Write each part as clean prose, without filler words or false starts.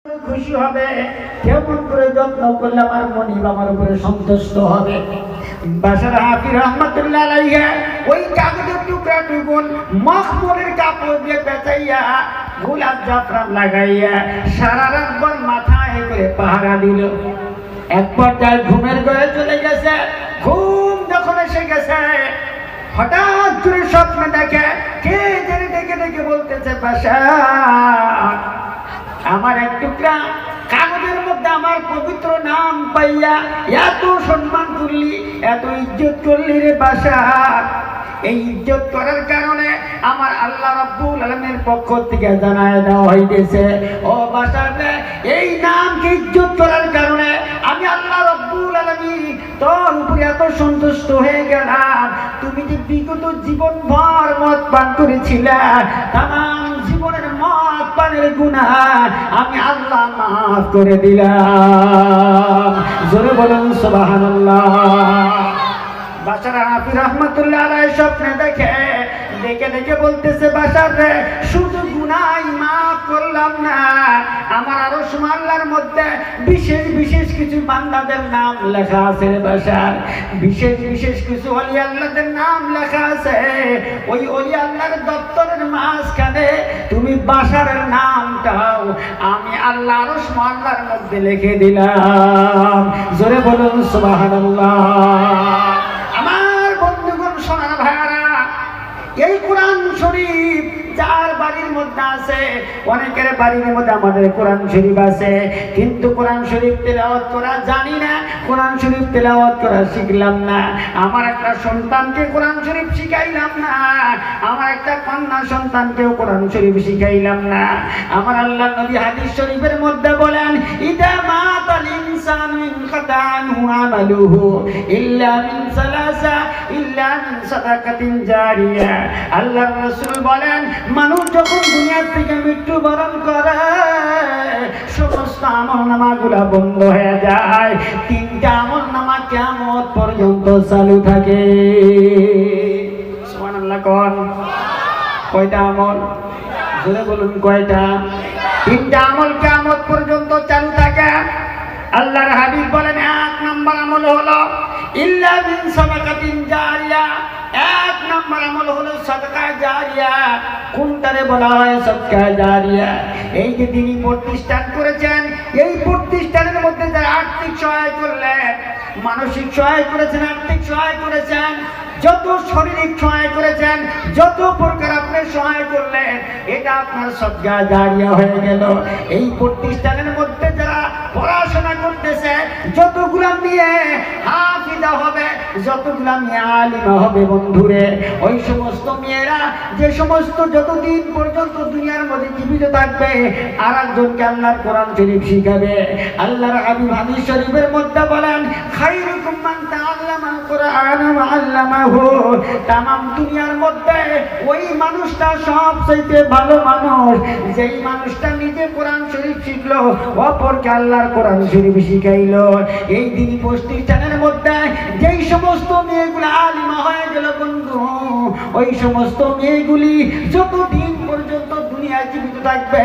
খুশি হবে, কেমন করে যত্ন করলে আমার মনিব আমার উপরে সন্তুষ্ট হবে। বাশার হাফিজ রহমাতুল্লাহ আলাইহি ওই কাগজের টুকরাটুকু মখমলের কাপড় দিয়ে পেঁচাইয়া গোলাপ জাফরান লাগাইয়া সারা রাতভর মাথায় করে পাহারা দিল। এক পর্যায়ে ঘুমের ঘরে চলে গেছে। ঘুম যখন এসে গেছে, হঠাৎ করে স্বপ্নে দেখে কে যেন ডেকে ডেকে বলতেছে, বাশার আমার এক টুকরা কাগজের মধ্যে আমার পবিত্র নাম পাইয়া এত সম্মান করলি, এত ইজ্জত করলি রে বাশার। এই ইজ্জত করার কারণে আমার আল্লাহ রাব্বুল আলামিনের পক্ষ থেকে জানায় দেওয়া হইতেছে, ও বাশার রে, এই নামকে ইজ্জত করার কারণে আমি আল্লাহ রাব্বুল আলামিন তোর উপরে এত সন্তুষ্ট হয়ে গেলাম। তুমি যে বিগত জীবন ভর মদ পান করেছিলে, তামাম জীবনের মদ পানের গুনাহ আমি আল্লাহ মাফ করে দিলাম। জোরে বলুন সুবহানাল্লাহ। বাশার হাফিজ রহমাতুল্লাহ আলাইহি স্বপ্নে দেখে ডেকে ডেকে বলতেছে, বাশার রে, শুধু গুনাহ মাফ করলাম না, আমার আরশ আল্লাহর মধ্যে বিশেষ বিশেষ কিছু বান্দাদের নাম লেখা আছে রে বাশার। বিশেষ বিশেষ কিছু ওলি আল্লাহদের নাম লেখা আছে। ওই ওলি আল্লাহর দপ্তরের মাঝখানে তুমি বাশারের নামটাও আমি আল্লাহ আরশ আল্লাহর মধ্যে লিখে দিলাম। জোরে বলুন সুবহানাল্লাহ। এই কোরআন শরীফ যার বাড়ির মধ্যে আছে, অনেকের বাড়ির মধ্যে আমাদের কোরআন শরীফ আছে, কিন্তু কোরআন শরীফ তেলাওয়াত করা জানি না, কোরআন শরীফ তেলাওয়াত করা শিখলাম না। আমার একটা সন্তানকে কোরআন শরীফ শিখাইলাম না, আমার একটা কন্যা সন্তানকেও কোরআন শরীফ শিখাইলাম না। আমার আল্লাহ নবী হাদিস শরীফের মধ্যে বলেন, ইদা মাতাল ইনসানু ইনকাতা আনহু আমালুহু ইল্লা মিন সালাসা ইল্লা মিন সাদাকাতিন জারিয়া। আল্লাহর রাসূল বলেন, মানুষ যখন দুনিয়া থেকে মৃত্যুবরণ করে সমস্ত আমলনামাগুলো বন্ধ হয়ে যায়, তিনটা আমলনামা কিয়ামত পর্যন্ত চালু থাকে। সুবহানাল্লাহ। কোন কয়টা আমল? জোরে বলুন কয়টা? তিনটা আমল কিয়ামত পর্যন্ত চালু থাকে। আল্লাহর হাবিব বলেন, এক নম্বর আমল হলো ইল্লা মিন সাদাকাতিন জারিয়া। এক নম্বর আমল হলো সাদকা জারিয়া। কোনটারে বলা হয় সাদকা জারিয়া? এই যে তিনি প্রতিষ্ঠান করেছেন, এই প্রতিষ্ঠানের মধ্যে যারা আর্থিক সহায় করলেন, মানসিক সহায় করেছেন, আর্থিক সহায় করেছেন, যত শারীরিক সহায় করেছেন, যত প্রকার আপনি সহায় করলেন, এটা আপনার সাদকা জারিয়া হয়ে গেল। এই প্রতিষ্ঠানের মধ্যে যারা পড়াশোনা করতেছে, যতগুলা মেয়ে হাফিজা হবে, যতগুলা মেয়ে আলিমা হবে, বন্ধুরে, ওই সমস্ত মেয়েরা যে সমস্ত যতদিন পর্যন্ত দুনিয়ার মধ্যে জীবিত থাকবে আর একজনকে আল্লাহর কোরআন শরীফ শিখাবে। আল্লাহর হাবিব হাদিস শরীফের মধ্যে বলেন, খায়রুকুম মান তাআল্লামাল কুরআন ওয়া আল্লামাহু। তামাম দুনিয়ার মধ্যে ওই মানুষটা সবচেয়ে ভালো মানুষ যেই মানুষটা নিজে কোরআন শরীফ শিখলো, অপরকে আল্লাহর কোরআন শরীফ শিখাইলো। এই দিনই প্রতিষ্ঠানের মধ্যে যেই সমস্ত মেয়েগুলো আলিমা হয়ে গেল, বন্ধু, ওই সমস্ত মেয়েগুলি যতদিন পর্যন্ত দুনিয়ায় জীবিত থাকবে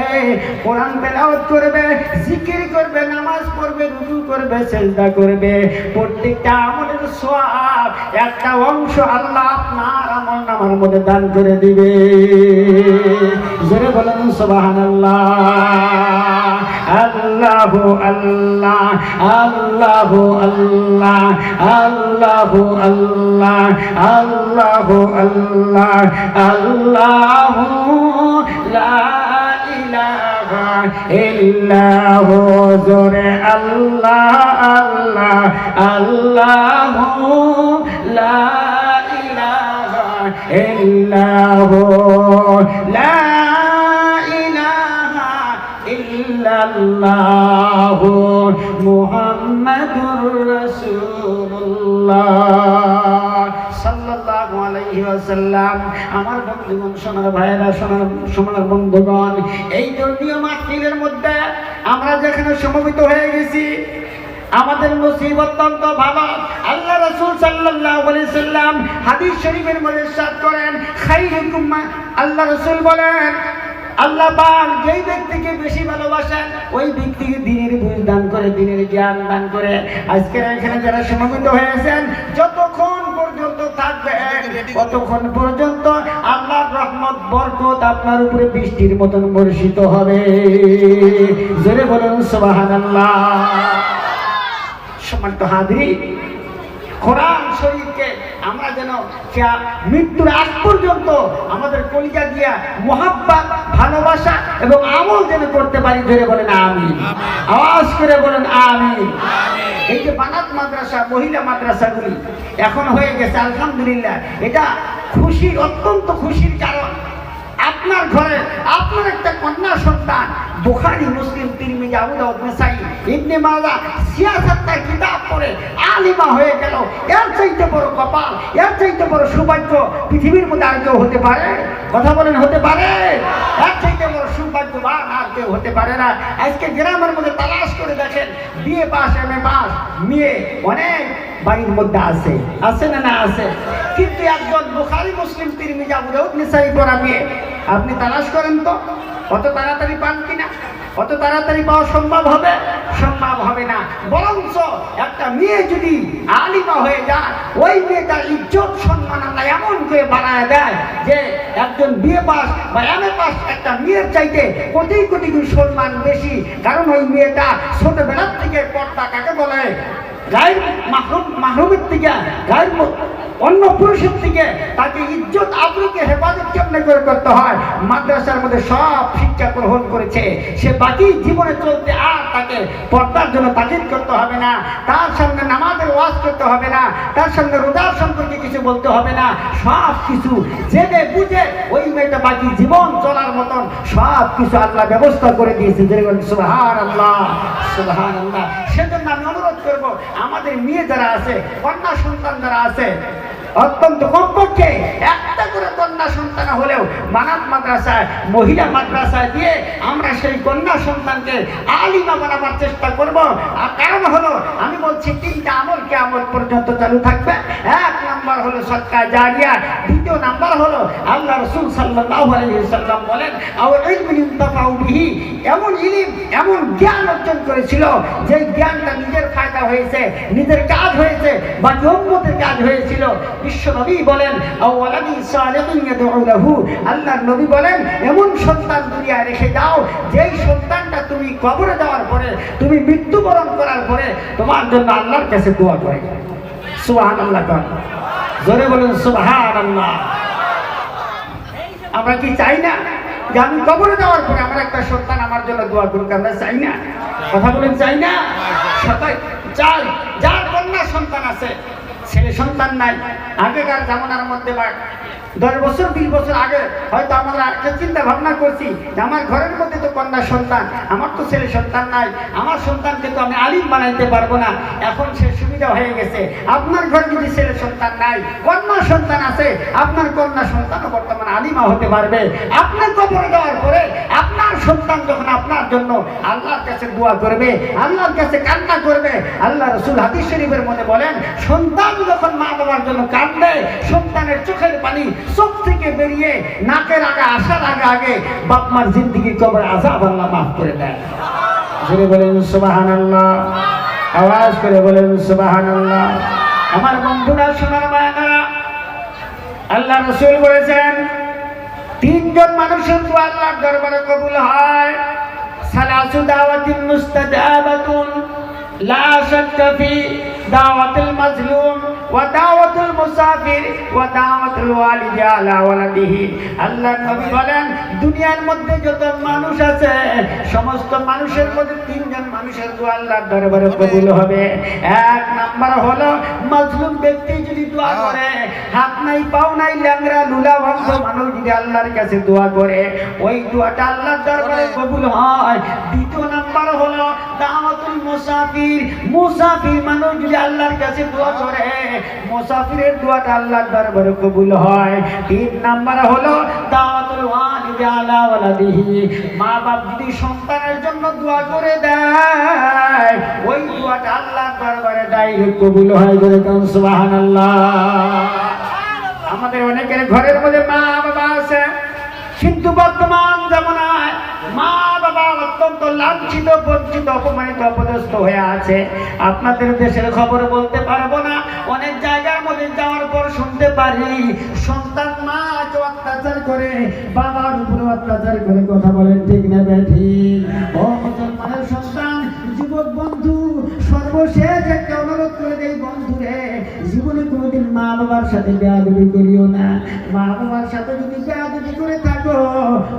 কোরআন তেলাওয়াত করবে, জিকির করবে, নামাজ পড়বে, রুকু করবে, সিজদা করবে। প্রত্যেকটা আমলের সওয়াব একটা অংশ আল্লাহ আপনার আমলনামার মধ্যে দান করে দিবে। জোরে বলেন সুবহানাল্লাহ। আল্লাহু আল্লাহ, আল্লাহু আল্লাহ, আল্লাহু আল্লাহ, আল্লাহু আল্লাহ, আল্লাহু লা ইলাহা ইল্লাহু। জোরে আল্লাহ আল্লাহ, আল্লাহু লা ইলাহা ইল্লাহু, লা ইলাহা ইল্লাল্লাহু মুহাম্মাদুর রাসূলুল্লাহ সাল্লাল্লাহু আলাইহি ওয়াসাল্লাম। আমার বন্ধুগণ, সোনার ভাইয়েরা, সোনার বন্ধুগণ, এই ধর্মীয় মাহফিলের মধ্যে আমরা যেখানে সমবেত হয়ে গেছি, আমাদের নসিব অত্যন্ত ভালো। আল্লাহ রাসূল সাল্লাল্লাহু আলাইহি সাল্লাম হাদিস শরীফের মধ্যে ইরশাদ করেন, খায়রুকুম, আল্লাহ রাসূল বলেন, আল্লাহ পাক যেই ব্যক্তিকে বেশি ভালোবাসেন ওই ব্যক্তিকে দিনের বুঝ দান করে, দিনের জ্ঞান দান করে। আজকে এখানে যারা সমবেত হয়েছেন, যতক্ষণ পর্যন্ত থাকবেন ততক্ষণ পর্যন্ত আল্লাহর রহমত বরকত আপনার উপরে বৃষ্টির মতন বর্ষিত হবে। জোরে বলুন সুবহানাল্লাহ। সম্মানিত হাজিরিন, কোরআন শরীফকে আমরা যেন মৃত্যুর আগ পর্যন্ত আমাদের কলিজা দিয়া মোহাব্বত, ভালোবাসা এবং আমল যেন করতে পারি। ধরে বলেন আমিন, আওয়াজ করে বলেন আমিন। এই যে বানাত মাদ্রাসা, মহিলা মাদ্রাসাগুলি এখন হয়ে গেছে আলহামদুলিল্লাহ, এটা খুশির, অত্যন্ত খুশির কারণ। আপনার ঘরে আপনার একটা কন্যা সন্তান বুখারী, মুসলিম, তিরমিজি, আবু দাউদ, নাসাই, ইবনে মাজাহ, সিয়াসাতের কিতাব পড়ে আলিমা হয়ে গেল। এর চাইতে বড় কপাল, এর চাইতে বড় সৌভাগ্য পৃথিবীর মধ্যে আর কেউ হতে পারে? কথা বলেন, হতে পারে? এর চাইতে বড় সৌভাগ্যবান আর কেউ হতে পারে না। আজকে গ্রামের মধ্যে তালাশ করে দেখেন, বিএ পাস, এমএ পাস মেয়ে অনেক বাড়ির মধ্যে আছে, আছে না? না আছে। কিন্তু একজন বুখারী, মুসলিম, তিরমিজি, আবু দাউদ, নাসাই পড়া মেয়ে আপনি তালাশ করেন তো অত তাড়াতাড়ি পান কিনা? অত তাড়াতাড়ি পাওয়া সম্ভব হবে? সম্ভব হবে না। বরঞ্চ একটা মেয়ে যদি আলিমা হয়ে যায়, ওই মেয়েটার ইজ্জত সম্মান আল্লাহ এমন করে বাড়ায় দেয় যে একজন বিএ পাস বা এমএ পাস একটা মেয়ের চাইতে কোটি কোটি গুণ সম্মান বেশি। কারণ ওই মেয়েটা ছোটবেলার থেকে পর্দা কাকে বলে, গায়ের মাহরুমের থেকে, গায়ের অন্য পুরুষের থেকে তাকে ইজ্জত আবরুকে হেফাজত কেমনে করে করতে হয় মাদ্রাসার মধ্যে সব শিক্ষা গ্রহণ করেছে। সে বাকি জীবনে চলতে আর তাকে পর্দার জন্য তাকিদ করতে হবে না, তার সামনে নামাজের ওয়াজ করতে হবে না, তার সামনে রোজার সম্পর্কে কিছু বলতে হবে না। সব কিছু জেনে বুঝে ওই মেয়েটা বাকি জীবন চলার মতন সব কিছু আল্লাহ ব্যবস্থা করে দিয়েছে। সুবহানাল্লাহ, সুবহানাল্লাহ। সেজন্য আমি অনুরোধ করবো, আমাদের মেয়ে যারা আছে, কন্যা সন্তান যারা আছে, অত্যন্ত কমপক্ষে একটা করে কন্যা সন্তান হলেও বানাত মাদ্রাসায়, মহিলা মাদ্রাসায় দিয়ে আমরা সেই কন্যা সন্তানকে আলিমা বানাবার চেষ্টা করব। আর কারণ হলো, আমি বলছি তিনটা আমল কিয়ামত পর্যন্ত চালু থাকবে। এক নাম্বার হলো সদকা জারিয়া, দ্বিতীয় নাম্বার হলো আল্লাহ রাসূল সাল্লাল্লাহু আলাইহি ওয়াসাল্লাম বলেন, আও ইলমিন ইনতাফাউ বিহি, এমন ইলম, এমন জ্ঞান অর্জন করেছিল যে জ্ঞানটা নিজের ফায়দা হয়েছে, নিজের কাজ হয়েছে, বাকি উম্মতের কাজ হয়েছিল। বিশ্ব নবী বলেন, আওয়ালাদি সালিহিন ইয়াদউ লাহু, আল্লাহর নবী বলেন এমন সন্তান দুনিয়ায় রেখে দাও যেই সন্তানটা তুমি কবরে যাওয়ার পরে, তুমি মৃত্যুবরণ করার পরে তোমার জন্য আল্লাহর কাছে দোয়া করে। সুবহানাল্লাহ, জোরে বলুন সুবহানাল্লাহ। আমরা কি চাই না যে আমি কবরে যাওয়ার পরে আমার একটা সন্তান আমার জন্য দোয়া করুক? আমরা চাই না? কথা বলেন, চাই না? সবাই চাই। যার কন্যা সন্তান আছে, ছেলে সন্তান নাই, আগেকার জামানার মধ্যে 10 বছর 20 বছর আগে হয়তো আমরা একটা চিন্তা ভাবনা করছি যে আমার ঘরের মধ্যে তো কন্যা সন্তান, আমার তো ছেলে সন্তান নাই, আমার সন্তানকে তো আমি আলিম বানাইতে পারবো না। এখন সে সুবিধা হয়ে গেছে, আপনার ঘরে যদি ছেলে সন্তান নাই, কন্যা সন্তান আছে, আপনার কন্যা সন্তানও বর্তমানে আলিমা হতে পারবে। আপনার কবরে যাওয়ার পরে আপনার সন্তান যখন আপনার জন্য আল্লাহর কাছে দোয়া করবে, আল্লাহর কাছে কান্না করবে, আল্লাহ রাসূল হাদিস শরীফের মধ্যে বলেন, সন্তান যখন মা বাবার জন্য কাঁদে, সন্তানের চোখের পানি চোখ থেকে বেরিয়ে নাকের আগে আসার আগে আগে বাপ মার জিন্দেগির কবরে আযাব আল্লাহ মাফ করে দেয়। জোরে বলেন সুবহানাল্লাহ, আওয়াজ করে বলেন সুবহানাল্লাহ। আমার বন্ধুরা, সোনার মায়েরা, আল্লাহ রাসূল বলেছেন 3 জন মানুষের দোয়া আল্লাহর দরবারে কবুল হয়। সালাসু দাওয়াতিন মুস্তাজাবাতুন লা শাক্কা ফি দাওয়াতুল মাজলুম ওয়া দাওয়াতুল মুসাফির ওয়া দাওয়াতুল ওয়ালিদি আলা ওয়ালাদিহি। আল্লাহর নবী বলেন, দুনিয়ার মধ্যে যত মানুষ আছে সমস্ত মানুষের মধ্যে 3 জন মানুষের দোয়া আল্লাহর দরবারে কবুল হবে। এক নাম্বার হলো মাজলুম ব্যক্তি যদি দোয়া করে, হাত নাই, পাও নাই, ল্যাংড়া লুলা ভক্ত মানুষ যদি আল্লাহর কাছে দোয়া করে, ওই দোয়াটা আল্লাহর দরবারে কবুল হয়। দ্বিতীয় নাম্বার হলো দাওয়াতুল মুসাফির, মুসাফির মানুষ যদি আল্লাহর কাছে দোয়া করে, মুসাফিরের দোয়াটা আল্লাহর দরবারে কবুল হয়। 3 নাম্বার হলো দাওয়াতুল ওয়ালিদি আলা ওয়ালাদিহি, মা বাপ যদি সন্তানের জন্য দোয়া করে দেয়, ওই দোয়াটা আল্লাহর দরবারে ডাইরেক্ট কবুল হয়। বলে সুবহানাল্লাহ। আমাদের অনেকের ঘরের মধ্যে মা বাবা আছে, কিন্তু বর্তমান জামানা মা বাবা অত্যন্ত লাঞ্ছিত, বঞ্চিত, অপমানিত, অপদস্থ হয়ে আছে। আপনাদের দেশের খবর বলতে পারবো না, অনেক জায়গার মধ্যে যাওয়ার পর শুনতে পারি সন্তান মাকে অত্যাচার করে, বাবার উপরে অত্যাচার করে। কথা বলেন ঠিক না বেঠিক? ও মুসলমানের সন্তান, যুবক বন্ধু, সর্বশেষ একটা অনুরোধ করে দেই বন্ধুরে, জীবনে কোনোদিন মা বাবার সাথে বেয়াদবি করিও না। মা বাবার সাথে যদি বেয়াদবি করে থাকো,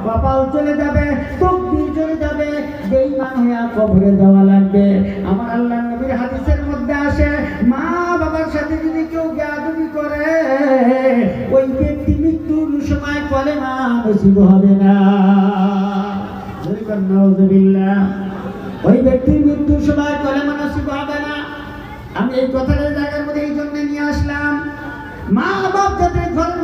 কপাল চলে যাবে, তকদির চলে যাবে, বেঈমান হয়ে কবরে যাওয়া লাগবে। আমার আল্লাহর নবীর হাদিসের মধ্যে আসে, মা বাবার সাথে যদি কেউ বেয়াদবি করে, ওই ব্যক্তি মৃত্যুর সময় কলেমা নসিব হবে না। নাউযুবিল্লাহ। ওই ব্যক্তির মৃত্যুর সময় কলেমা নসিব হবে না। আমি এই কথাটা জায়গার মধ্যে এই জন্য নিয়ে আসলাম, মা বাপ যাতে ঘরে